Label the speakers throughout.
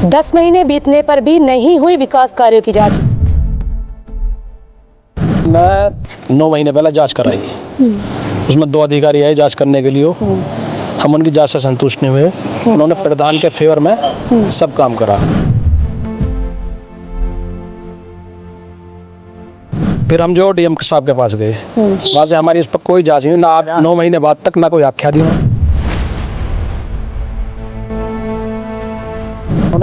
Speaker 1: 10 महीने बीतने पर भी नहीं हुई विकास कार्यों की जांच।
Speaker 2: मैं 9 महीने पहले जांच कराई, उसमें 2 अधिकारी आए जांच करने के लिए। हम उनकी जांच से संतुष्ट नहीं हुए। उन्होंने प्रधान के फेवर में सब काम करा। फिर हम जो डीएम साहब के पास गए, वहाँ से हमारी इस पर कोई जांच नहीं, ना 9 महीने बाद तक ना कोई आख्या दी।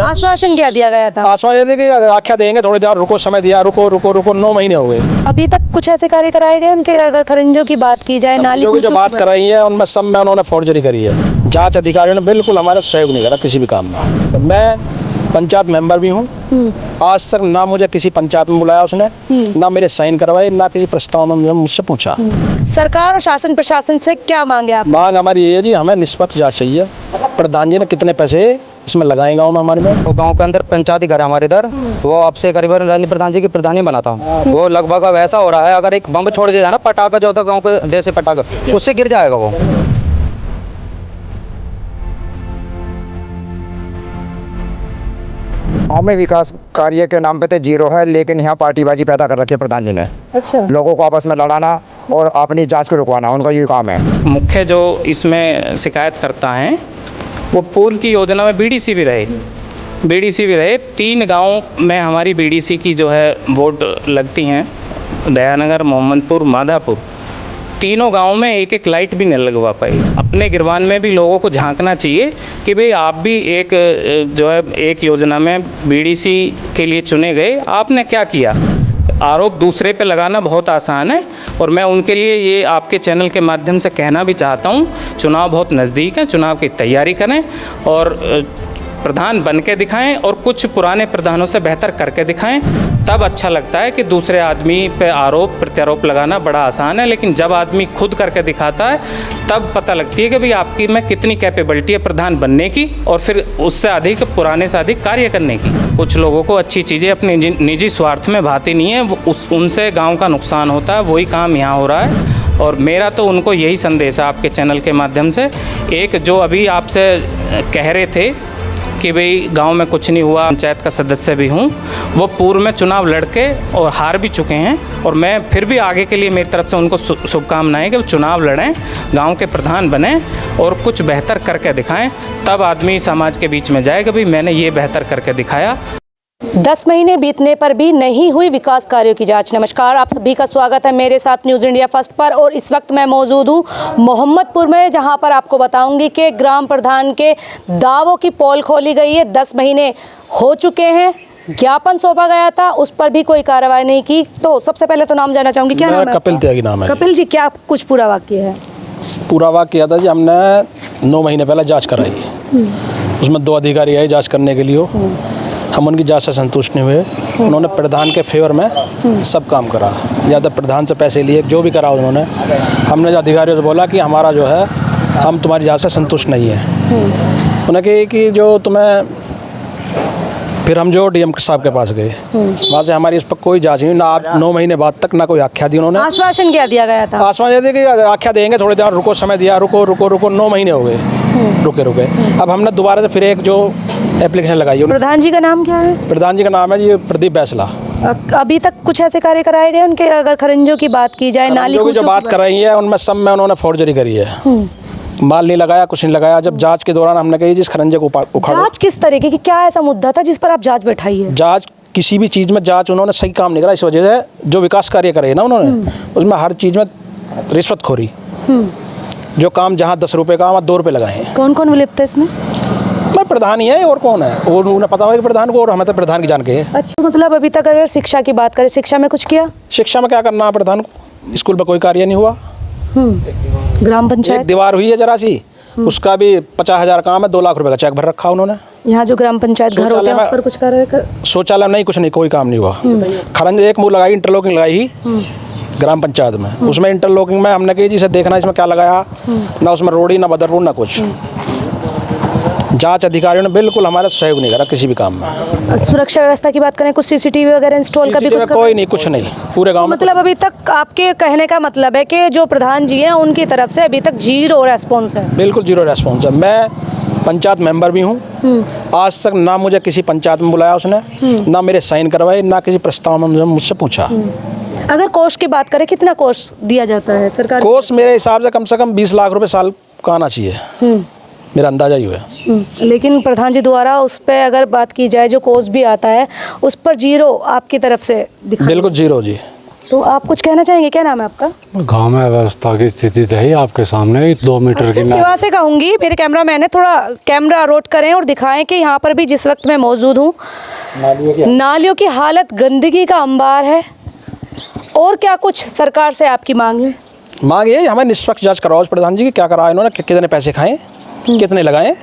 Speaker 1: आश्वासन क्या दिया गया था?
Speaker 2: आश्वासन दे कि आख्या देंगे, थोड़ी देर रुको, समय दिया, रुको रुको रुको। 9 महीने हो गए।
Speaker 1: अभी तक कुछ ऐसे कार्य कराए गए उनके? अगर खरंजों की बात की जाए, नाली
Speaker 2: जो बात कराई है उनमें सब में उन्होंने फौर्जरी करी है। जांच अधिकारियों ने बिल्कुल हमारा सहयोग नहीं करा किसी भी काम में। मैं पंचायत मेंबर भी हूँ, आज तक ना मुझे किसी पंचायत में बुलाया उसने, ना मेरे साइन करवाए, ना किसी प्रस्ताव में मुझसे पूछा।
Speaker 1: सरकार और शासन प्रशासन से क्या मांगे आप?
Speaker 2: मांग हमारी ये है जी, हमें निष्पक्ष जांच चाहिए। प्रधान जी ने कितने पैसे इसमें लगाए गाँव में हमारे में?
Speaker 3: वो गांव के अंदर पंचायती घर है हमारे इधर, वो अब से करीबन रैली प्रधान जी की प्रधानी बना था। वो लगभग अब ऐसा हो रहा है, अगर एक बम छोड़ दिया जाए ना, पटाखा जो होता है गाँव के देसी पटाखा, उससे गिर जाएगा वो। गाँव में विकास कार्य के नाम पे तो जीरो है, लेकिन यहाँ पार्टीबाजी पैदा कर रखी है प्रधान जी ने।
Speaker 1: अच्छा।
Speaker 3: लोगों को आपस में लड़ाना और अपनी जांच को रुकवाना, उनका ये काम है।
Speaker 4: मुख्य जो इसमें शिकायत करता है वो पूर्व की योजना में बीडीसी भी रहे। 3 गांव में हमारी बीडीसी की जो है वोट लगती हैं, दयानगर, मोहम्मदपुर, माधापुर। तीनों गांव में एक एक लाइट भी नहीं लगवा पाई। अपने गिरवान में भी लोगों को झांकना चाहिए कि भाई आप भी एक जो है एक योजना में बीडीसी के लिए चुने गए, आपने क्या किया। आरोप दूसरे पे लगाना बहुत आसान है, और मैं उनके लिए ये आपके चैनल के माध्यम से कहना भी चाहता हूँ, चुनाव बहुत नज़दीक है, चुनाव की तैयारी करें और प्रधान बन के दिखाएं और कुछ पुराने प्रधानों से बेहतर करके दिखाएं। तब अच्छा लगता है कि दूसरे आदमी पे आरोप प्रत्यारोप लगाना बड़ा आसान है, लेकिन जब आदमी खुद करके दिखाता है तब पता लगती है कि भाई आपकी में कितनी कैपेबिलिटी है प्रधान बनने की, और फिर उससे अधिक, पुराने से अधिक कार्य करने की। कुछ लोगों को अच्छी चीज़ें अपने निजी स्वार्थ में भाती नहीं है, उनसे गाँव का नुकसान होता है। वही काम यहाँ हो रहा है, और मेरा तो उनको यही संदेश है आपके चैनल के माध्यम से। एक जो अभी आपसे कह रहे थे कि भाई गांव में कुछ नहीं हुआ, पंचायत का सदस्य भी हूं, वो पूर्व में चुनाव लड़के और हार भी चुके हैं, और मैं फिर भी आगे के लिए मेरी तरफ से उनको शुभकामनाएं कि वो चुनाव लड़ें, गांव के प्रधान बने और कुछ बेहतर करके दिखाएं। तब आदमी समाज के बीच में जाए कि भाई मैंने ये बेहतर करके दिखाया।
Speaker 1: 10 महीने बीतने पर भी नहीं हुई विकास कार्यों की जांच। नमस्कार, आप सभी का स्वागत है मेरे साथ न्यूज़ इंडिया फर्स्ट पर, और इस वक्त मैं मौजूद हूँ मोहम्मदपुर में, जहां पर आपको बताऊंगी कि ग्राम प्रधान के दावों की पोल खोली गई है। 10 महीने हो चुके हैं, ज्ञापन सौंपा गया था, उस पर भी कोई कार्रवाई नहीं की। तो सबसे पहले तो नाम जानना चाहूँगी, क्या नाम है?
Speaker 2: कपिल त्यागी नाम है।
Speaker 1: कपिल जी, क्या कुछ पूरा वाक्य है?
Speaker 2: पूरा वाक्य था जी, हमने 9 महीने पहले जाँच कराई, उसमें 2 अधिकारी आए जाँच करने के लिए। हम उनकी जांच से संतुष्ट नहीं हुए। उन्होंने प्रधान के फेवर में सब काम करा, ज़्यादा प्रधान से पैसे लिए, जो भी करा उन्होंने। हमने जो अधिकारियों से बोला कि हमारा जो है, हम तुम्हारी जांच से संतुष्ट नहीं है। उन्होंने कहा कि जो तुम्हें, फिर हम जो डीएम साहब के पास गए, वहाँ से हमारी इस पर कोई जांच नहीं, ना 9 महीने बाद तक ना कोई आख्या दी उन्होंने।
Speaker 1: आश्वासन क्या दिया गया था?
Speaker 2: आश्वासन दे कि आख्या देंगे, थोड़ी देर रुको, समय दिया, रुको रुको रुको। 9 महीने हो गए, रुके। अब हमने दोबारा से फिर एक जो एप्लीकेशन लगाई है।
Speaker 1: प्रधान जी का नाम क्या है?
Speaker 2: प्रधान जी का नाम है जी प्रदीप बैसला।
Speaker 1: अभी तक कुछ ऐसे कार्य कराए गए उनके? अगर खरंजों की बात की जाए, नाली
Speaker 2: की जो बात कर रही है, उनमें सब में उन्होंने फौर्जरी करी है। माल नहीं लगाया, कुछ नहीं लगाया। जब जांच के दौरान हमने कही जिस खरंजे को उखाड़ो।
Speaker 1: जांच किस तरीके की, क्या ऐसा मुद्दा था जिस पर आप जांच बैठाई है?
Speaker 2: जांच किसी भी चीज़ में जांच उन्होंने सही काम नहीं करा, इस वजह से जो विकास कार्य करे ना उन्होंने, उसमें हर चीज़ में रिश्वतखोरी। जो काम जहाँ 10 रुपये का, वहाँ 2 रुपये लगाए हैं।
Speaker 1: कौन कौन विलिप्त है इसमें?
Speaker 2: मैं प्रधान ही है, और कौन है? और उन्हें पता होगा कि प्रधान को, और हमें तो प्रधान की जान के है।
Speaker 1: अच्छा, मतलब अभी तक अगर शिक्षा की बात करें, शिक्षा में कुछ किया?
Speaker 2: शिक्षा में क्या करना है प्रधान को? स्कूल पर कोई कार्य नहीं हुआ।
Speaker 1: ग्राम पंचायत
Speaker 2: एक दीवार हुई है जरा सी, उसका भी 50,000 काम है, 2 लाख रुपए का चेक भर रखा उन्होंने।
Speaker 1: यहाँ जो ग्राम पंचायत घर होते हैं उस पर कुछ कार्य? शौचालय
Speaker 2: नहीं, कुछ नहीं, कोई काम नहीं हुआ। खरंज एक मुँह लगाई, इंटरलॉकिंग लगाई ही ग्राम पंचायत में। उसमें इंटरलॉकिंग में हमने कही जिसे देखना इसमें क्या लगाया, ना उसमें रोड़ी, ना बदरपुर, ना कुछ। जांच अधिकारियों ने बिल्कुल हमारा सहयोग नहीं करा किसी भी काम में।
Speaker 1: सुरक्षा व्यवस्था की बात करें, कुछ सीसीटीवी वगैरह इंस्टॉल का भी कुछ?
Speaker 2: कोई नहीं, कुछ नहीं, पूरे गांव में।
Speaker 1: मतलब अभी तक आपके कहने का मतलब है कि जो प्रधान जी हैं उनकी तरफ से अभी तक 0 रेस्पॉन्स है?
Speaker 2: बिल्कुल 0 रेस्पॉन्स है। मैं पंचायत मेंबर भी हूँ। आज तक ना मुझे किसी पंचायत में बुलाया उसने, ना मेरे साइन करवाए, ना किसी प्रस्ताव में मुझसे पूछा।
Speaker 1: अगर कोष की बात करें, कितना कोष दिया जाता है सरकार?
Speaker 2: कोष मेरे हिसाब से कम 20 लाख रुपए साल का आना चाहिए, मेरा अंदाजा ही है।
Speaker 1: लेकिन प्रधान जी द्वारा उस पर अगर बात की जाए, जो कोष भी आता है उस पर जीरो आपकी तरफ से दिखाई।
Speaker 2: बिल्कुल जीरो जी।
Speaker 1: तो आप कुछ कहना चाहेंगे? क्या नाम है आपका?
Speaker 5: गांव में व्यवस्था की स्थिति तो है आपके सामने, 2 मीटर की
Speaker 1: शिवा से कहूँगी, मेरे कैमरा मैन है, थोड़ा कैमरा रोट करें और दिखाएं कि यहाँ पर भी जिस वक्त मैं मौजूद हूँ, नालियों की हालत गंदगी का अंबार है। और क्या कुछ सरकार से आपकी मांग है?
Speaker 2: मांग ये हमें निष्पक्ष जांच करवाओ प्रधान जी की, क्या करा इन्होंने, कितने पैसे खाए, कितने लगाए।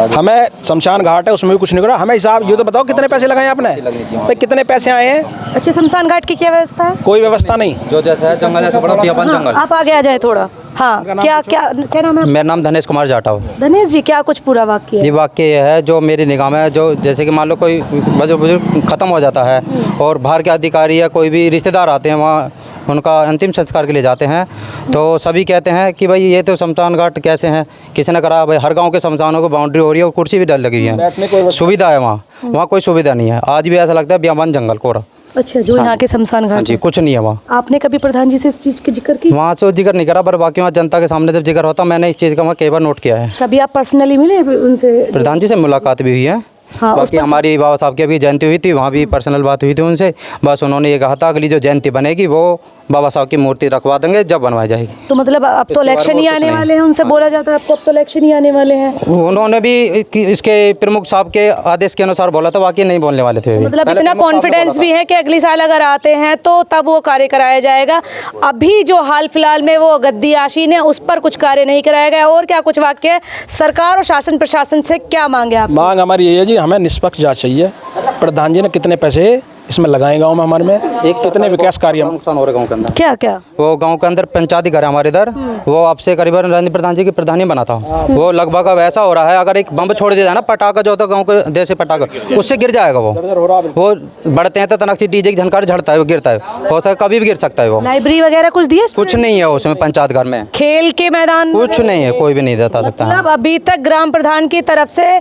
Speaker 2: हमें शमशान घाट है उसमें भी कुछ नहीं करा, हमें हिसाब ये तो बताओ कितने पैसे लगाए आपने, भाई कितने पैसे आए हैं।
Speaker 1: अच्छा, शमशान घाट की क्या व्यवस्था है?
Speaker 2: कोई व्यवस्था नहीं।
Speaker 3: जो जैसा है जंगल ऐसा बड़ा बियाबान जंगल।
Speaker 1: आप आगे आ जाए थोड़ा। हाँ, क्या नाम है?
Speaker 3: मेरा नाम धनेश कुमार जाटव।
Speaker 1: धनेश जी, क्या कुछ पूरा वाक्य है?
Speaker 3: जी वाक्य ये है, जो मेरी निगाह में, जो जैसे कि मान लो कोई बुजुर्ग ख़त्म हो जाता है और बाहर के अधिकारी या कोई भी रिश्तेदार आते हैं वहाँ उनका अंतिम संस्कार के लिए जाते हैं, तो सभी कहते हैं कि भाई ये तो शमशान घाट कैसे हैं, किसी ने करा। भाई हर गांव के शमशानों को बाउंड्री हो रही है और कुर्सी भी डल लगी है, सुविधा है वहाँ कोई सुविधा नहीं है। आज भी ऐसा लगता है बियाबान जंगल कोरा।
Speaker 1: अच्छा, जो यहाँ के शमशान घाट
Speaker 3: जी, कुछ नहीं है वहाँ।
Speaker 1: आपने कभी प्रधान जी से इस चीज़ की जिक्र की?
Speaker 3: वहाँ से जिक्र नहीं करा, पर बाकी वहाँ जनता के सामने जब जिक्र होता मैंने इस चीज़ का वहाँ कई बार नोट किया है।
Speaker 1: कभी आप पर्सनली मिले उनसे?
Speaker 3: प्रधान जी से मुलाकात भी हुई है।
Speaker 1: हाँ,
Speaker 3: बाकी हमारी बाबा साहब की अभी जयंती हुई थी, वहाँ भी पर्सनल बात हुई थी उनसे। बस उन्होंने ये कहा था अगली जो जयंती बनेगी वो बाबा साहब की मूर्ति रखवा देंगे जब बनवाई जाएगी।
Speaker 1: तो मतलब अब तो इलेक्शन ही आने वाले हैं, उनसे बोला जाता है आपको अब तो इलेक्शन ही आने वाले हैं।
Speaker 3: उन्होंने भी इसके प्रमुख साहब के आदेश के अनुसार बोला था, बाकी नहीं बोलने वाले थे।
Speaker 1: मतलब इतना कॉन्फिडेंस भी है कि अगली साल अगर आते हैं तो तब वो कार्य कराया जाएगा। अभी जो हाल फिलहाल में वो गद्दी आशीन है उस पर कुछ कार्य नहीं कराया गया। और क्या कुछ वाक्य है? सरकार और शासन प्रशासन से क्या मांगे आप?
Speaker 2: मांग हमारी ये है जी, हमें निष्पक्ष जांच चाहिए। प्रधान जी ने कितने पैसे इसमें लगाए गांव में हमारे में, कितने विकास कार्य
Speaker 3: नुकसान हो रहा है गाँव के अंदर।
Speaker 1: क्या क्या?
Speaker 3: वो गांव के अंदर पंचायती घर है हमारे इधर, वो आपसे करीबन रणदीप प्रधान जी की प्रधानी बना था। वो लगभग अब ऐसा हो रहा है, अगर एक बम छोड़ दिया जाए ना, पटाखा जो होता है गाँव के देसी पटाखा, उससे गिर जाएगा। वो बढ़ते हैं तो तनक से डीजे की झनकार झड़ता है, वो गिरता है, हो सकता कभी भी गिर सकता है। वो
Speaker 1: लाइब्रेरी वगैरह कुछ दिए?
Speaker 3: कुछ नहीं है उसमें पंचायत घर में,
Speaker 1: खेल के मैदान
Speaker 3: कुछ नहीं है, कोई भी नहीं देता सकता है।
Speaker 1: मतलब अभी तक ग्राम प्रधान की तरफ से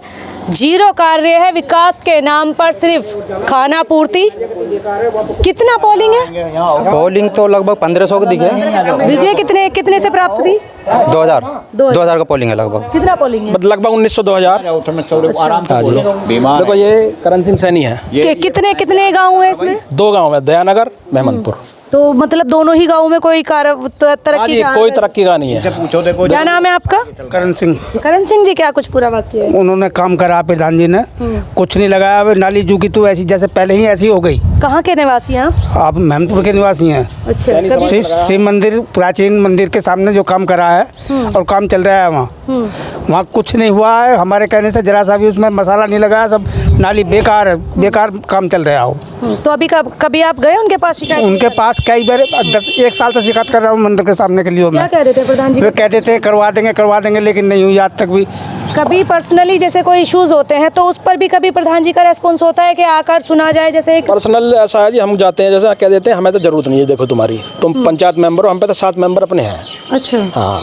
Speaker 1: जीरो कार्य है, विकास के नाम पर सिर्फ खाना पूर्ति। कितना पोलिंग है?
Speaker 3: पोलिंग तो लगभग 1500 की दिखे।
Speaker 1: विजय कितने से प्राप्त थी?
Speaker 3: 2000 का पोलिंग है लगभग।
Speaker 1: कितना पोलिंग है?
Speaker 2: मतलब लगभग 1900-2000। हाँ जी, देखो ये करण सिंह सैनी है।
Speaker 1: कितने गांव है इसमें?
Speaker 2: 2 गांव है, दयानगर, मेहमदपुर।
Speaker 1: तो मतलब दोनों ही गांवों में कोई तरक्की का?
Speaker 2: कोई तरक्की का नहीं है।
Speaker 1: क्या नाम है आपका?
Speaker 6: करण सिंह।
Speaker 1: करण सिंह जी, क्या कुछ पूरा वाक्य है?
Speaker 6: उन्होंने काम करा प्रधान जी ने, कुछ नहीं लगाया। अब नाली जूकी तो ऐसी जैसे पहले ही ऐसी हो गई।
Speaker 1: कहाँ के निवासी हैं आप?
Speaker 6: आप मेहमदपुर के निवासी हैं।
Speaker 1: अच्छा,
Speaker 6: शिव मंदिर, प्राचीन मंदिर के सामने जो काम करा है और काम चल रहा है वहाँ कुछ नहीं हुआ है। हमारे कहने से जरा सा भी उसमें मसाला नहीं लगाया, सब नाली बेकार है, बेकार काम चल रहा हो।
Speaker 1: तो अभी कभी आप गए उनके पास शिकायत?
Speaker 6: उनके पास कई बार 1 साल से शिकायत कर रहा हूँ मंदिर के सामने के लिए।
Speaker 1: क्या कह रहे थे प्रधान जी?
Speaker 6: वे कहते थे करवा देंगे, लेकिन नहीं हुई आज तक भी।
Speaker 1: कभी पर्सनली जैसे कोई इश्यूज होते हैं तो उस पर भी कभी प्रधान जी का रेस्पॉन्स होता है कि आकर सुना जाए? जैसे
Speaker 2: पर्सनल ऐसा है जी, हम जाते हैं जैसे कह देते हैं हमें तो जरूरत नहीं है, देखो तुम्हारी, तुम पंचायत मेंबर हो, हम पे तो 7 मेंबर अपने हैं।
Speaker 1: अच्छा,
Speaker 2: हाँ,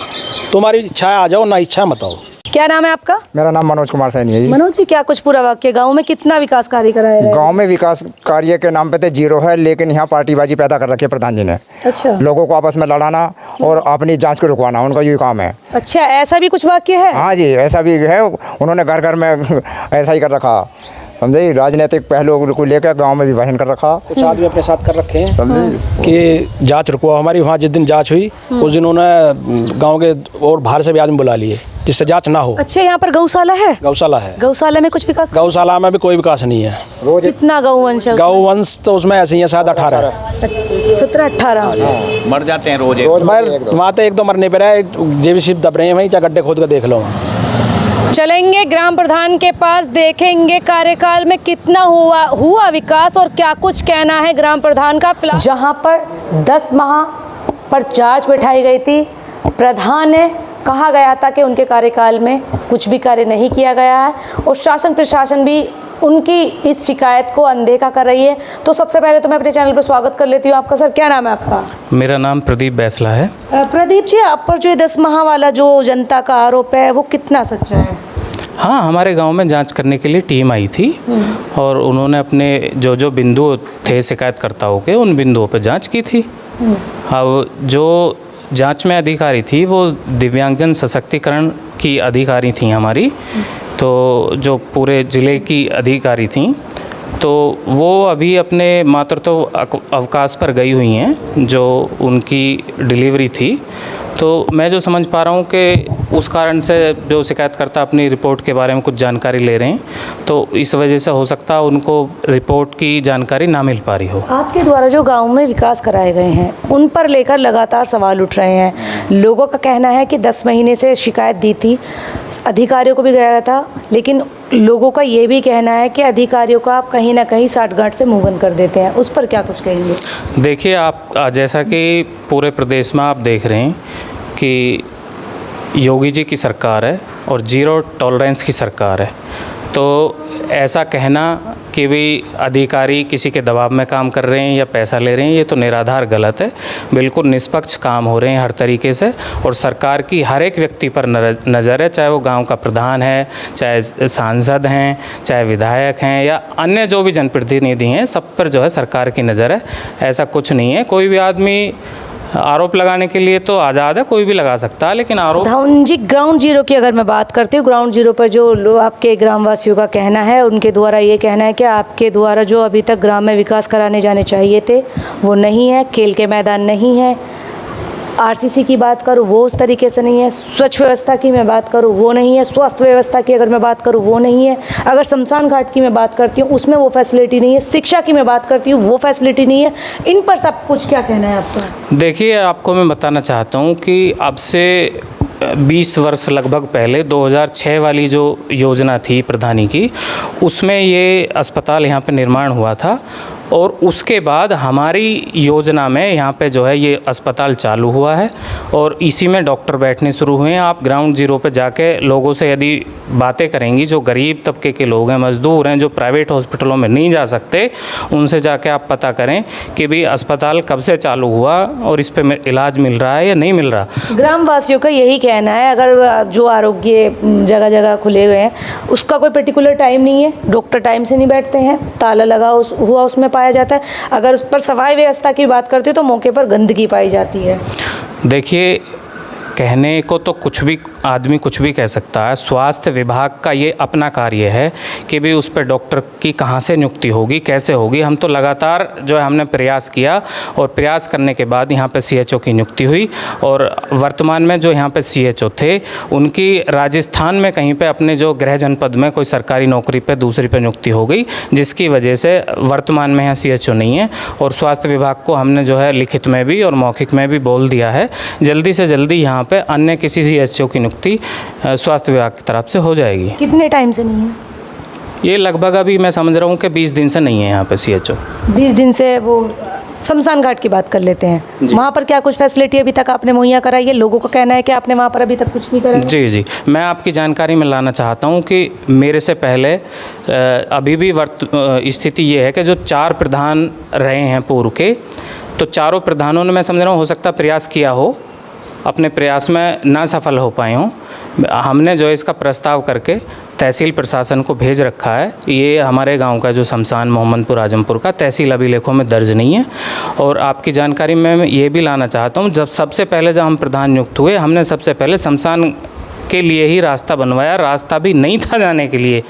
Speaker 2: तुम्हारी इच्छा है आ जाओ, ना इच्छा मत आओ।
Speaker 1: क्या नाम है आपका?
Speaker 7: मेरा नाम मनोज कुमार सैनी है जी।
Speaker 1: मनोज जी, क्या कुछ पूरा वाक्य? गांव में कितना विकास कार्य कराया गया?
Speaker 7: गांव में विकास कार्य के नाम पे तो जीरो है, लेकिन यहाँ पार्टीबाजी पैदा कर रखी है प्रधान जी ने।
Speaker 1: अच्छा,
Speaker 7: लोगों को आपस में लड़ाना और अपनी जांच को रुकवाना, उनका यही काम है।
Speaker 1: अच्छा, ऐसा भी कुछ वाक्य है?
Speaker 7: हाँ जी, ऐसा भी है। उन्होंने घर घर में ऐसा ही कर रखा, समझे। राजनीतिक पहलुओं को लेकर गांव में विभाजन कर रखा।
Speaker 2: कुछ आदमी अपने साथ कर रखे हैं,
Speaker 7: समझे
Speaker 2: कि जांच रुकवा। हमारी वहाँ जिस दिन जांच हुई उस दिन उन्होंने गांव के और बाहर से भी आदमी बुला लिए जिससे जांच ना हो।
Speaker 1: अच्छा, यहाँ पर गौशाला है?
Speaker 2: गौशाला है।
Speaker 1: गौशाला में कुछ विकास?
Speaker 2: गौशाला में भी कोई विकास नहीं है।
Speaker 1: कितना गौवंश है?
Speaker 2: गौवंश तो उसमें ऐसे ही है, शायद 18
Speaker 1: 17-18
Speaker 8: मर जाते हैं रोज।
Speaker 2: वहाँ तो 1-2 मरने पर है, जेबीसी दब रहे हैं वहीं, चाहे गड्ढे खोद कर देख लो।
Speaker 1: चलेंगे ग्राम प्रधान के पास, देखेंगे कार्यकाल में कितना हुआ विकास और क्या कुछ कहना है ग्राम प्रधान का। फिलहाल जहां पर 10 माह पर जांच बैठाई गई थी, प्रधान ने कहा गया था कि उनके कार्यकाल में कुछ भी कार्य नहीं किया गया है और शासन प्रशासन भी उनकी इस शिकायत को अनदेखा कर रही है। तो सबसे पहले तो मैं अपने चैनल पर स्वागत कर लेती हूँ आपका। सर, क्या नाम है आपका?
Speaker 4: मेरा नाम प्रदीप बैसला है।
Speaker 1: प्रदीप जी, आप पर जो 10 माह वाला जो जनता का आरोप है वो कितना सच्चा है?
Speaker 4: हाँ, हमारे गांव में जांच करने के लिए टीम आई थी और उन्होंने अपने जो जो बिंदु थे शिकायतकर्ताओं के, उन बिंदुओं पर जांच की थी। अब जो जांच में अधिकारी थी वो दिव्यांगजन सशक्तिकरण की अधिकारी थी हमारी, तो जो पूरे ज़िले की अधिकारी थी, तो वो अभी अपने मातृत्व अवकाश पर गई हुई हैं, जो उनकी डिलीवरी थी। तो मैं जो समझ पा रहा हूँ कि उस कारण से जो शिकायतकर्ता अपनी रिपोर्ट के बारे में कुछ जानकारी ले रहे हैं, तो इस वजह से हो सकता है उनको रिपोर्ट की जानकारी ना मिल पा रही हो।
Speaker 1: आपके द्वारा जो गांव में विकास कराए गए हैं उन पर लेकर लगातार सवाल उठ रहे हैं। लोगों का कहना है कि 10 महीने से शिकायत दी थी, अधिकारियों को भी गया था, लेकिन लोगों का ये भी कहना है कि अधिकारियों को आप कहीं ना कहीं साठगांठ से मुंह बंद कर देते हैं। उस पर क्या कुछ कहेंगे?
Speaker 4: देखिए, आप जैसा कि पूरे प्रदेश में आप देख रहे हैं कि योगी जी की सरकार है और जीरो टॉलरेंस की सरकार है, तो ऐसा कहना कि भी अधिकारी किसी के दबाव में काम कर रहे हैं या पैसा ले रहे हैं, ये तो निराधार गलत है। बिल्कुल निष्पक्ष काम हो रहे हैं हर तरीके से, और सरकार की हर एक व्यक्ति पर नज़र है, चाहे वो गांव का प्रधान है, चाहे सांसद हैं, चाहे विधायक हैं या अन्य जो भी जनप्रतिनिधि हैं, सब पर जो है सरकार की नज़र है। ऐसा कुछ नहीं है। कोई भी आदमी आरोप लगाने के लिए तो आज़ाद है, कोई भी लगा सकता है, लेकिन आरोप
Speaker 1: जी, ग्राउंड जीरो की अगर मैं बात करती हूँ, ग्राउंड जीरो पर जो लोग आपके ग्रामवासियों का कहना है, उनके द्वारा ये कहना है कि आपके द्वारा जो अभी तक ग्राम में विकास कराने जाने चाहिए थे वो नहीं है, खेल के मैदान नहीं है, आरसीसी की बात करूँ वो उस तरीके से नहीं है, स्वच्छ व्यवस्था की मैं बात करूँ वो नहीं है, स्वास्थ्य व्यवस्था की अगर मैं बात करूँ वो नहीं है, अगर शमशान घाट की मैं बात करती हूँ उसमें वो फैसिलिटी नहीं है, शिक्षा की मैं बात करती हूँ वो फैसिलिटी नहीं है। इन पर सब कुछ क्या कहना है आपका?
Speaker 4: देखिए, आपको मैं बताना चाहता हूँ कि अब से 20 वर्ष लगभग पहले 2006 वाली जो योजना थी प्रधानी की, उसमें ये अस्पताल यहाँ पे निर्माण हुआ था, और उसके बाद हमारी योजना में यहाँ पे जो है ये अस्पताल चालू हुआ है और इसी में डॉक्टर बैठने शुरू हुए हैं। आप ग्राउंड जीरो पे जाके लोगों से यदि बातें करेंगी, जो गरीब तबके के लोग हैं, मजदूर हैं, जो प्राइवेट हॉस्पिटलों में नहीं जा सकते, उनसे जाके आप पता करें कि भाई अस्पताल कब से चालू हुआ और इस पर इलाज मिल रहा है या नहीं मिल रहा।
Speaker 1: ग्रामवासियों का यही कहना है, अगर जो आरोग्य जगह जगह खुले हुए हैं उसका कोई पर्टिकुलर टाइम नहीं है, डॉक्टर टाइम से नहीं बैठते हैं, ताला लगा हुआ उसमें पाया जाता है। अगर उस पर सफाई व्यवस्था की बात करते हो तो मौके पर गंदगी पाई जाती है।
Speaker 4: देखिए, कहने को तो कुछ भी आदमी कुछ भी कह सकता है। स्वास्थ्य विभाग का ये अपना कार्य है कि भी उस पर डॉक्टर की कहाँ से नियुक्ति होगी, कैसे होगी। हम तो लगातार जो है हमने प्रयास किया और प्रयास करने के बाद यहाँ पे सीएचओ की नियुक्ति हुई, और वर्तमान में जो यहाँ पे सीएचओ थे उनकी राजस्थान में कहीं पे अपने जो गृह जनपद में कोई सरकारी नौकरी पे दूसरी पे नियुक्ति हो गई, जिसकी वजह से वर्तमान में यहाँ सीएचओ नहीं है। और स्वास्थ्य विभाग को हमने जो है लिखित में भी और मौखिक में भी बोल दिया है, जल्दी से जल्दी यहाँ पे अन्य किसी सीएचओ की नियुक्ति स्वास्थ्य विभाग की तरफ से हो जाएगी।
Speaker 1: कितने टाइम से नहीं है?
Speaker 4: ये लगभग अभी मैं समझ रहा हूँ कि 20 दिन से नहीं है यहाँ पे सीएचओ।
Speaker 1: 20 दिन से। वो शमशान घाट की बात कर लेते हैं, वहाँ पर क्या कुछ फैसिलिटी अभी तक आपने मुहैया कराई है? लोगों का कहना है कि आपने वहाँ पर अभी तक कुछ नहीं करा।
Speaker 4: जी जी, मैं आपकी जानकारी में लाना चाहता हूँ कि मेरे से पहले अभी भी स्थिति ये है कि जो 4 प्रधान रहे हैं पूर्व के, तो चारों प्रधानों ने, मैं समझ रहा हूँ, हो सकता प्रयास किया हो, अपने प्रयास में ना सफल हो पाए हों। हमने जो इसका प्रस्ताव करके तहसील प्रशासन को भेज रखा है। ये हमारे गांव का जो शमशान मोहम्मदपुर आजमपुर का तहसील अभिलेखों में दर्ज नहीं है। और आपकी जानकारी में मैं ये भी लाना चाहता हूँ, जब हम प्रधान नियुक्त हुए, हमने सबसे पहले शमशान के लिए ही रास्ता बनवाया, रास्ता भी नहीं था जाने के लिए,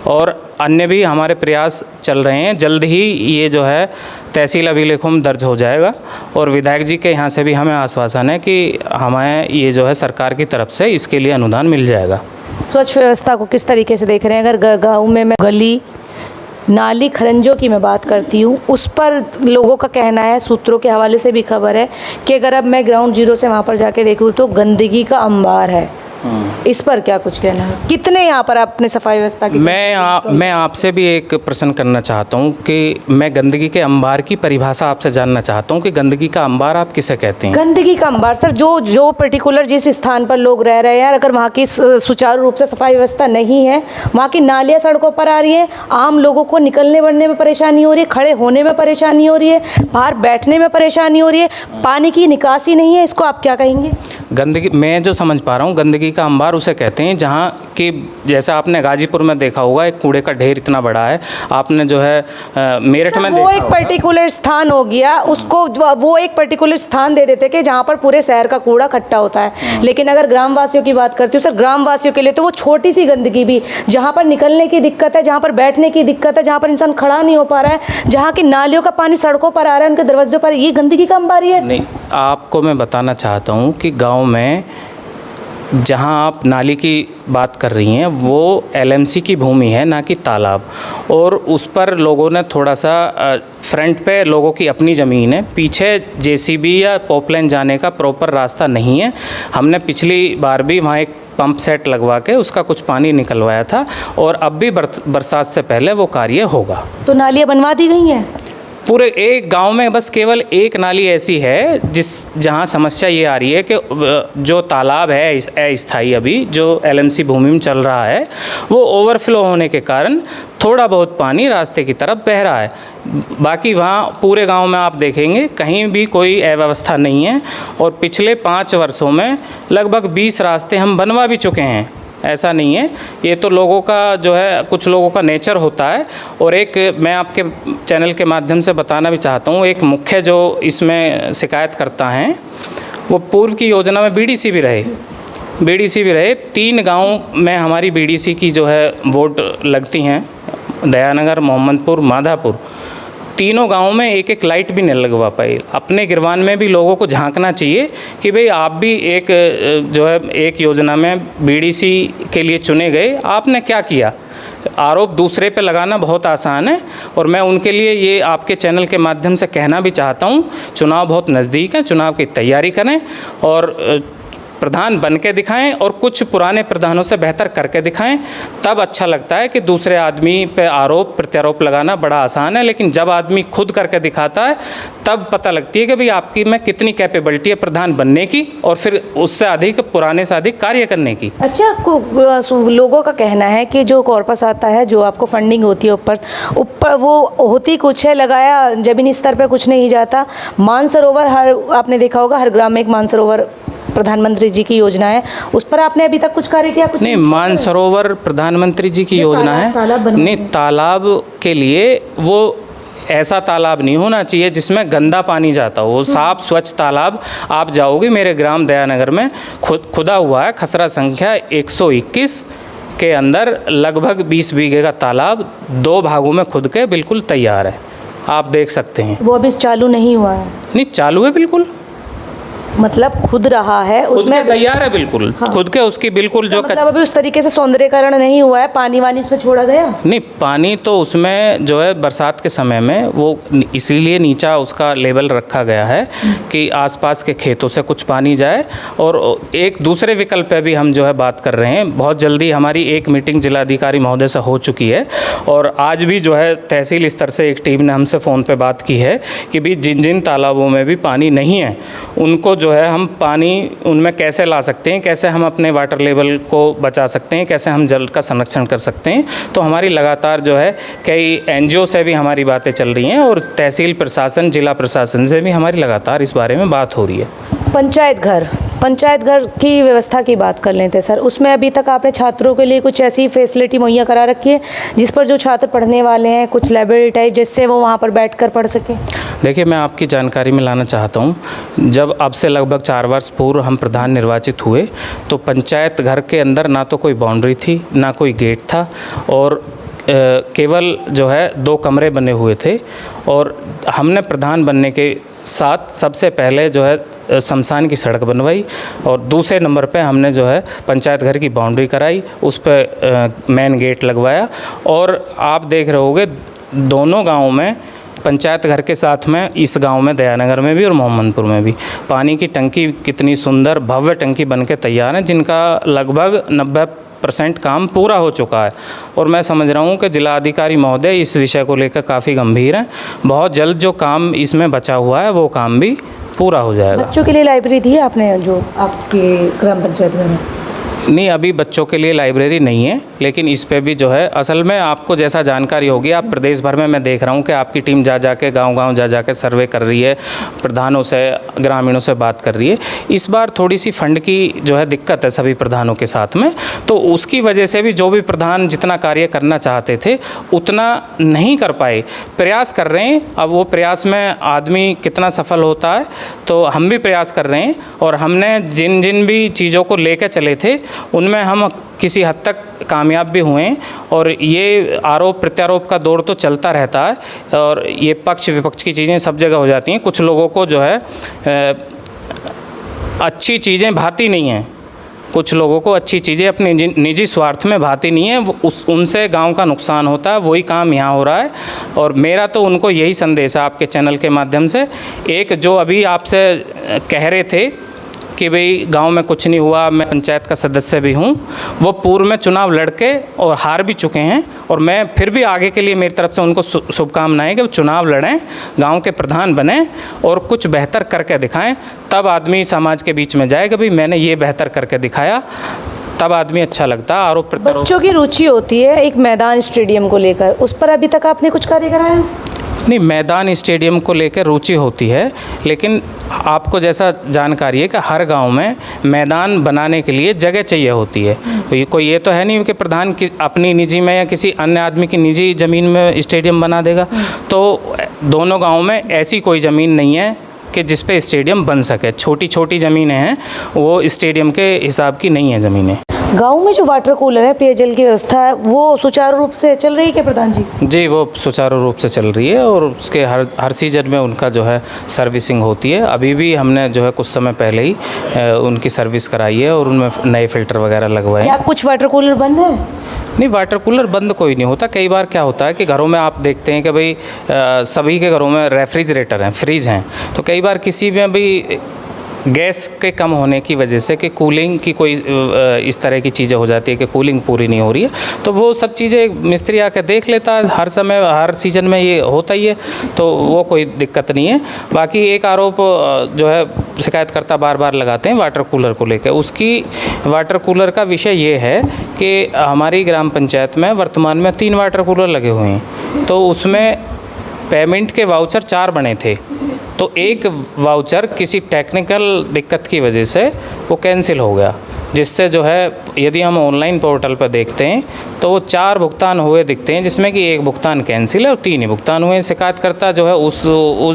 Speaker 4: और अन्य भी हमारे प्रयास चल रहे हैं। जल्द ही ये जो है तहसील अभिलेखों में दर्ज हो जाएगा, और विधायक जी के यहाँ से भी हमें आश्वासन है कि हमें ये जो है सरकार की तरफ से इसके लिए अनुदान मिल जाएगा।
Speaker 1: स्वच्छ व्यवस्था को किस तरीके से देख रहे हैं? अगर गाँव में मैं गली नाली खरंजों की मैं बात करती हूँ, उस पर लोगों का कहना है, सूत्रों के हवाले से भी खबर है कि अगर अब मैं ग्राउंड जीरो से वहाँ पर जाके देखूँ तो गंदगी का अंबार है। इस पर क्या कुछ कहना है? कितने यहाँ पर आपने सफाई व्यवस्था की?
Speaker 4: मैं आपसे भी एक प्रश्न करना चाहता हूँ कि मैं गंदगी के अंबार की परिभाषा आपसे जानना चाहता हूँ कि गंदगी का अंबार आप किसे कहते हैं?
Speaker 1: गंदगी का अंबार सर, जो पर्टिकुलर जिस स्थान पर लोग रह रहे हैं, अगर वहाँ की सुचारू रूप से सफाई व्यवस्था नहीं है, वहाँ की नालियाँ सड़कों पर आ रही है, आम लोगों को निकलने बढ़ने में परेशानी हो रही है, खड़े होने में परेशानी हो रही है, बाहर बैठने में परेशानी हो रही है, पानी की निकासी नहीं है, इसको आप क्या कहेंगे?
Speaker 4: गंदगी मैं जो समझ पा रहा हूँ, गंदगी का अंबार उसे कहते हैं जहाँ कि जैसा आपने गाजीपुर में देखा होगा एक कूड़े का ढेर इतना बड़ा है, आपने जो है मेरठ में
Speaker 1: वो
Speaker 4: देखा
Speaker 1: एक
Speaker 4: होगा।
Speaker 1: पर्टिकुलर स्थान हो गया, उसको वो एक पर्टिकुलर स्थान दे देते कि जहाँ पर पूरे शहर का कूड़ा इकट्ठा होता है। लेकिन अगर ग्रामवासियों की बात करती हूँ सर, ग्रामवासियों के लिए तो वो छोटी सी गंदगी भी, जहाँ पर निकलने की दिक्कत है, जहाँ पर बैठने की दिक्कत है, जहाँ पर इंसान खड़ा नहीं हो पा रहा है, जहाँ की नालियों का पानी सड़कों पर आ रहा है, उनके दरवाजों पर, ये गंदगी का अंबार ही है।
Speaker 4: नहीं, आपको मैं बताना चाहता हूँ कि गांव में जहां आप नाली की बात कर रही हैं वो एलएमसी की भूमि है, ना कि तालाब। और उस पर लोगों ने थोड़ा सा फ्रंट पे लोगों की अपनी ज़मीन है, पीछे जेसीबी या पॉपलाइन जाने का प्रॉपर रास्ता नहीं है। हमने पिछली बार भी वहाँ एक पंप सेट लगवा के उसका कुछ पानी निकलवाया था और अब भी बरसात से पहले वो कार्य होगा।
Speaker 1: तो नालियाँ बनवा दी गई हैं।
Speaker 4: पूरे एक गांव में बस केवल एक नाली ऐसी है जहां समस्या ये आ रही है कि जो तालाब है अस्थायी अभी जो एलएमसी भूमि में चल रहा है वो ओवरफ्लो होने के कारण थोड़ा बहुत पानी रास्ते की तरफ बह रहा है। बाकी वहाँ पूरे गांव में आप देखेंगे कहीं भी कोई अव्यवस्था नहीं है। और पिछले 5 वर्षों में लगभग 20 रास्ते हम बनवा भी चुके हैं, ऐसा नहीं है। ये तो लोगों का जो है, कुछ लोगों का नेचर होता है। और एक मैं आपके चैनल के माध्यम से बताना भी चाहता हूँ, एक मुख्य जो इसमें शिकायत करता है वो पूर्व की योजना में बीडीसी भी रहे। 3 गांव में हमारी बीडीसी की जो है वोट लगती हैं, दयानगर, मोहम्मदपुर, माधापुर। तीनों गांवों में एक एक लाइट भी नहीं लगवा पाई। अपने गिरवान में भी लोगों को झांकना चाहिए कि भाई आप भी एक जो है एक योजना में बीडीसी के लिए चुने गए, आपने क्या किया। आरोप दूसरे पे लगाना बहुत आसान है और मैं उनके लिए ये आपके चैनल के माध्यम से कहना भी चाहता हूँ, चुनाव बहुत नज़दीक है, चुनाव की तैयारी करें और प्रधान बन के दिखाएं और कुछ पुराने प्रधानों से बेहतर करके दिखाएं, तब अच्छा लगता है। कि दूसरे आदमी पे आरोप प्रत्यारोप लगाना बड़ा आसान है, लेकिन जब आदमी खुद करके दिखाता है तब पता लगती है कि भाई आपकी में कितनी कैपेबिलिटी है प्रधान बनने की और फिर उससे अधिक, पुराने से अधिक कार्य करने की।
Speaker 1: अच्छा, लोगों का कहना है कि जो कॉर्पस आता है, जो आपको फंडिंग होती है ऊपर वो होती कुछ है, लगाया जमीनी स्तर पे कुछ नहीं जाता। मानसरोवर, हर आपने देखा होगा हर ग्राम में एक मानसरोवर प्रधानमंत्री जी की योजना है, उस पर आपने अभी तक कुछ कार्य किया? कुछ
Speaker 4: नहीं, मानसरोवर प्रधानमंत्री जी की योजना है नहीं, तालाब के लिए वो ऐसा तालाब नहीं होना चाहिए जिसमें गंदा पानी जाता हो। साफ स्वच्छ तालाब आप जाओगे, मेरे ग्राम दयानगर में खुदा हुआ है, खसरा संख्या 121 के अंदर लगभग 20 बीघे का तालाब 2 भागों में खुद के बिल्कुल तैयार है, आप देख सकते हैं।
Speaker 1: वो अभी चालू नहीं हुआ है?
Speaker 4: नहीं, चालू है बिल्कुल,
Speaker 1: मतलब खुद रहा है, उसमें
Speaker 4: तैयार है बिल्कुल। हाँ। खुद के उसकी बिल्कुल जो
Speaker 1: मतलब अभी उस तरीके से सौंदर्यीकरण नहीं हुआ है, पानी वानी इसमें छोड़ा गया
Speaker 4: नहीं। पानी तो उसमें जो है बरसात के समय में वो इसीलिए नीचा उसका लेवल रखा गया है कि आसपास के खेतों से कुछ पानी जाए। और एक दूसरे विकल्प पे भी हम जो है बात कर रहे हैं, बहुत जल्दी हमारी एक मीटिंग जिलाधिकारी महोदय से हो चुकी है और आज भी जो है तहसील स्तर से एक टीम ने हमसे फ़ोन पे बात की है कि भी जिन जिन तालाबों में भी पानी नहीं है उनको जो है हम पानी उनमें कैसे ला सकते हैं, कैसे हम अपने वाटर लेवल को बचा सकते हैं, कैसे हम जल का संरक्षण कर सकते हैं। तो हमारी लगातार जो है कई एनजीओ से भी हमारी बातें चल रही हैं और तहसील प्रशासन, जिला प्रशासन से भी हमारी लगातार इस बारे में बात हो रही है। पंचायत घर की व्यवस्था की बात कर लेते हैं सर, उसमें अभी तक आपने छात्रों के लिए कुछ ऐसी फैसिलिटी मुहैया करा रखी है जिस पर जो छात्र पढ़ने वाले हैं, कुछ लाइब्रेरी टाइप, जिससे वो वहाँ पर बैठकर पढ़ सकें? देखिए, मैं आपकी जानकारी में लाना चाहता हूँ, जब अब से लगभग 4 वर्ष पूर्व हम प्रधान निर्वाचित हुए तो पंचायत घर के अंदर ना तो कोई बाउंड्री थी, ना कोई गेट था और केवल जो है 2 कमरे बने हुए थे। और हमने प्रधान बनने के साथ सबसे पहले जो है शमशान की सड़क बनवाई और दूसरे नंबर पे हमने जो है पंचायत घर की बाउंड्री कराई, उस पर मेन गेट लगवाया। और आप देख रहे होंगे दोनों गाँव में पंचायत घर के साथ में, इस गांव में दयानगर में भी और मोहम्मदपुर में भी, पानी की टंकी कितनी सुंदर भव्य टंकी बन के तैयार है, जिनका लगभग 90% काम पूरा हो चुका है। और मैं समझ रहा हूँ कि जिलाधिकारी महोदय इस विषय को लेकर काफ़ी गंभीर हैं। बहुत जल्द जो काम इसमें बचा हुआ है वो काम भी पूरा हो जाएगा।
Speaker 1: बच्चों के लिए लाइब्रेरी दी है आपने जो आपके ग्राम पंचायत में?
Speaker 4: नहीं, अभी बच्चों के लिए लाइब्रेरी नहीं है, लेकिन इस पे भी जो है असल में आपको जैसा जानकारी होगी, आप प्रदेश भर में मैं देख रहा हूँ कि आपकी टीम जा के गांव-गांव जा के सर्वे कर रही है, प्रधानों से, ग्रामीणों से बात कर रही है। इस बार थोड़ी सी फंड की जो है दिक्कत है सभी प्रधानों के साथ में, तो उसकी वजह से भी जो भी प्रधान जितना कार्य करना चाहते थे उतना नहीं कर पाए। प्रयास कर रहे हैं, अब वो प्रयास में आदमी कितना सफल होता है, तो हम भी प्रयास कर रहे हैं। और हमने जिन जिन भी चीज़ों को लेकर चले थे उनमें हम किसी हद तक कामयाब भी हुए हैं। और ये आरोप प्रत्यारोप का दौर तो चलता रहता है और ये पक्ष विपक्ष की चीज़ें सब जगह हो जाती हैं। कुछ लोगों को जो है अच्छी चीज़ें भाती नहीं हैं, कुछ लोगों को अच्छी चीज़ें अपने निजी स्वार्थ में भाती नहीं है, उनसे गांव का नुकसान होता है। वही काम यहाँ हो रहा है और मेरा तो उनको यही संदेश है आपके चैनल के माध्यम से। एक जो अभी आपसे कह रहे थे कि भाई गांव में कुछ नहीं हुआ, मैं पंचायत का सदस्य भी हूं, वो पूर्व में चुनाव लड़के और हार भी चुके हैं। और मैं फिर भी आगे के लिए मेरी तरफ से उनको शुभकामनाएं कि वो चुनाव लड़ें, गांव के प्रधान बने और कुछ बेहतर करके दिखाएं। तब आदमी समाज के बीच में जाएगा, भाई मैंने ये बेहतर करके दिखाया, तब आदमी अच्छा लगता है। आरोप प्रत्यारोप
Speaker 1: बच्चों की रुचि होती है एक मैदान स्टेडियम को लेकर, उस पर अभी तक आपने कुछ कार्य कराया है?
Speaker 4: नहीं, मैदान स्टेडियम को लेकर रुचि होती है, लेकिन आपको जैसा जानकारी है कि हर गांव में मैदान बनाने के लिए जगह चाहिए होती है। तो ये तो है नहीं कि प्रधान की अपनी निजी में या किसी अन्य आदमी की निजी ज़मीन में स्टेडियम बना देगा। तो दोनों गांव में ऐसी कोई ज़मीन नहीं है कि जिस पे स्टेडियम बन सके। छोटी छोटी ज़मीनें हैं, वो स्टेडियम के हिसाब की नहीं है ज़मीनें।
Speaker 1: गांव में जो वाटर कूलर है, पेयजल की व्यवस्था है, वो सुचारू रूप से चल रही है क्या प्रधान जी?
Speaker 4: जी, वो सुचारू रूप से चल रही है और उसके हर सीजन में उनका जो है सर्विसिंग होती है। अभी भी हमने जो है कुछ समय पहले ही उनकी सर्विस कराई है और उनमें नए फ़िल्टर वगैरह लगवाए हैं।
Speaker 1: क्या कुछ वाटर कूलर बंद है?
Speaker 4: नहीं, वाटर कूलर बंद कोई नहीं होता। कई बार क्या होता है कि घरों में आप देखते हैं कि भाई सभी के घरों में रेफ्रिजरेटर हैं, फ्रीज़ हैं, तो कई बार किसी में भी गैस के कम होने की वजह से कि कूलिंग की कोई इस तरह की चीज़ें हो जाती है कि कूलिंग पूरी नहीं हो रही है, तो वो सब चीज़ें मिस्त्री आकर देख लेता है। हर समय हर सीज़न में ये होता ही है, तो वो कोई दिक्कत नहीं है। बाकी एक आरोप जो है शिकायतकर्ता बार बार लगाते हैं वाटर कूलर को लेकर। उसकी वाटर कूलर का विषय ये है कि हमारी ग्राम पंचायत में वर्तमान में 3 वाटर कूलर लगे हुए हैं, तो उसमें पेमेंट के वाउचर 4 बने थे, तो एक वाउचर किसी टेक्निकल दिक्कत की वजह से वो कैंसिल हो गया, जिससे जो है यदि हम ऑनलाइन पोर्टल पर देखते हैं तो वो 4 भुगतान हुए दिखते हैं, जिसमें कि 1 भुगतान कैंसिल है और 3 ही भुगतान हुए हैं। शिकायतकर्ता जो है उस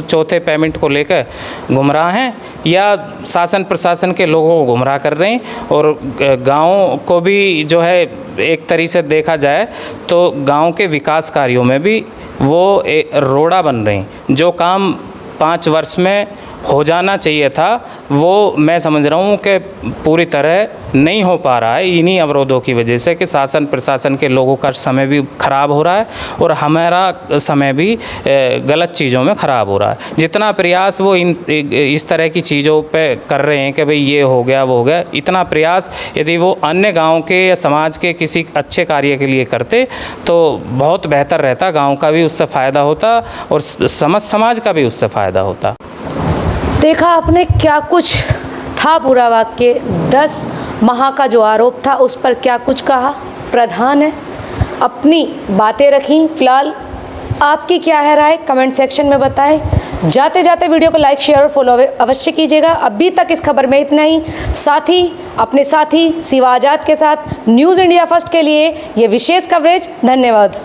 Speaker 4: चौथे पेमेंट को लेकर गुमराह हैं या शासन प्रशासन के लोगों को गुमराह कर रहे हैं। और गाँव को भी जो है एक तरीके से देखा जाए तो गाँव के विकास कार्यों में भी वो रोड़ा बन रहे हैं। जो काम 5 वर्ष में हो जाना चाहिए था, वो मैं समझ रहा हूँ कि पूरी तरह नहीं हो पा रहा है, इन्हीं अवरोधों की वजह से कि शासन प्रशासन के लोगों का समय भी ख़राब हो रहा है और हमारा समय भी गलत चीज़ों में ख़राब हो रहा है। जितना प्रयास वो इस तरह की चीज़ों पे कर रहे हैं कि भाई ये हो गया वो हो गया, इतना प्रयास यदि वो अन्य गाँव के या समाज के किसी अच्छे कार्य के लिए करते तो बहुत बेहतर रहता, गाँव का भी उससे फ़ायदा होता और समाज का भी उससे फ़ायदा होता।
Speaker 1: देखा आपने क्या कुछ था पूरा वाक्य, 10 माह का जो आरोप था उस पर क्या कुछ कहा। प्रधान है, अपनी बातें रखी। फिलहाल आपकी क्या है राय, कमेंट सेक्शन में बताएं। जाते जाते वीडियो को लाइक शेयर और फॉलो अवश्य कीजिएगा। अभी तक इस खबर में इतना ही। अपने साथी शिवा आजाद के साथ न्यूज़ इंडिया फर्स्ट के लिए ये विशेष कवरेज। धन्यवाद।